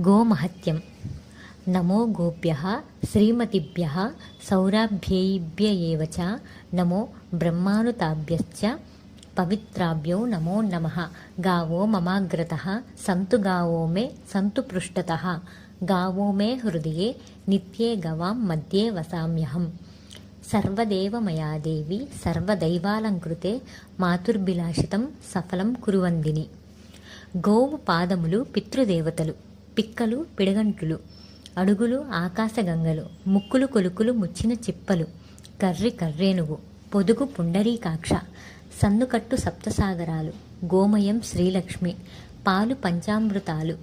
గోమహత్యం. నమో గోభ్యః శ్రీమతిభ్యః సౌరాభ్యేభ్య ఏవ చ నమో బ్రహ్మానుతాభ్యశ్చ పవిత్రాభ్యో నమో నమః. గావో మమాగ్రతః సంతు గావో మే సంతు పృష్ఠతః. గావో మే హృదయే నిత్యే గవాం మధ్యే వసామ్యహం. సర్వదేవ మయా దేవి సర్వదైవాలంకృతే మాతుర్భిలాషితం సఫలం కురువందిని. గోవు పాదములు పితృదేవతలు, పిక్కలు పిడగంటులు, అడుగులు ఆకాశగంగలు, ముక్కులు కొలుకులు ముచ్చిన చిప్పలు, కర్రి కర్రేనుగు, పొదుగు పుండరీకాక్ష, సన్నుకట్టు సప్తసాగరాలు, గోమయం శ్రీలక్ష్మి, పాలు పంచామృతాలు,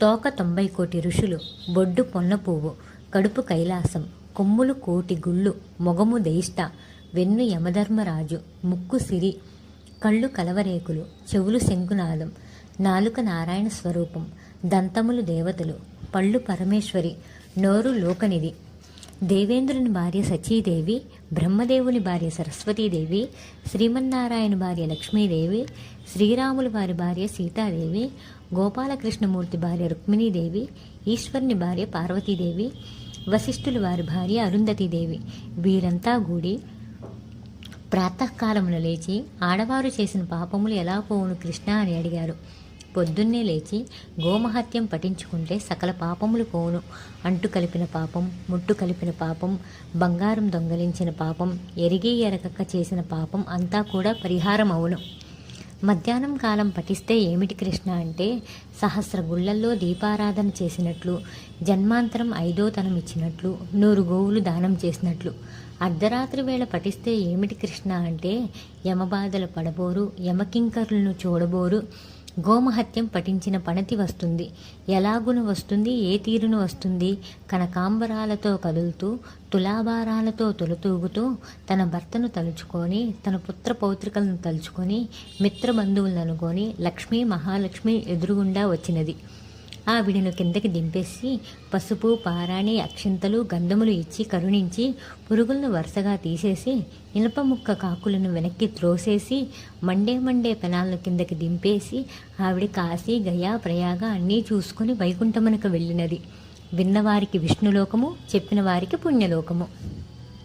తోక 90 కోటి ఋషులు, బొడ్డు పొన్న పువ్వు, కడుపు కైలాసం, కొమ్ములు కోటి గుళ్ళు, మొగము దయిష్ట, వెన్ను యమధర్మరాజు, ముక్కు సిరి, కళ్ళు కలవరేకులు, చెవులు శంకునాదం, నాలుక నారాయణ స్వరూపం, దంతములు దేవతలు, పళ్ళు పరమేశ్వరి, నోరు లోకనిధి. దేవేంద్రుని భార్య సచీదేవి, బ్రహ్మదేవుని భార్య సరస్వతీదేవి, శ్రీమన్నారాయణ భార్య లక్ష్మీదేవి, శ్రీరాముల వారి భార్య సీతాదేవి, గోపాలకృష్ణమూర్తి భార్య రుక్మిణీదేవి, ఈశ్వరుని భార్య పార్వతీదేవి, వశిష్ఠుల వారి భార్య అరుంధతీదేవి. వీరంతా కూడి ప్రాతకాలమున లేచి ఆడవారు చేసిన పాపములు ఎలా పోవును కృష్ణ అని అడిగారు. పొద్దున్నే లేచి గోమహత్యం పఠించుకుంటే సకల పాపములు పోవును. అంటు కలిపిన పాపం, ముట్టు కలిపిన పాపం, బంగారం దొంగలించిన పాపం, ఎరిగి ఎరగక చేసిన పాపం అంతా కూడా పరిహారం అవును. మధ్యాహ్నం కాలం పఠిస్తే ఏమిటి కృష్ణ అంటే, సహస్ర గుళ్లల్లో దీపారాధన చేసినట్లు, జన్మాంతరం 5వ తనం ఇచ్చినట్లు, 100 గోవులు దానం చేసినట్లు. అర్ధరాత్రి వేళ పఠిస్తే ఏమిటి కృష్ణ అంటే, యమబాధలు పడబోరు, యమకింకరులను చూడబోరు. గోమహత్యం పఠించిన పణతి వస్తుంది. ఎలాగున వస్తుంది, ఏ తీరును వస్తుంది? కనకాంబరాలతో కదులుతూ, తులాభారాలతో తొలతూగుతూ, తన భర్తను తలుచుకొని, తన పుత్ర పౌత్రికలను తలుచుకొని, మిత్రబంధువులను అనుకొని లక్ష్మీ మహాలక్ష్మి ఎదురుగుండా వచ్చినది. ఆవిడను కిందకి దింపేసి పసుపు పారాణి అక్షింతలు గంధములు ఇచ్చి కరుణించి, పురుగులను వరుసగా తీసేసి, ఇనప ముక్క కాకులను వెనక్కి త్రోసేసి, మండే పెనాలను కిందకి దింపేసి, ఆవిడ కాశీ గయా ప్రయాగ అన్నీ చూసుకుని వైకుంఠమునకు వెళ్ళినది. విన్నవారికి విష్ణులోకము, చెప్పిన వారికి పుణ్యలోకము.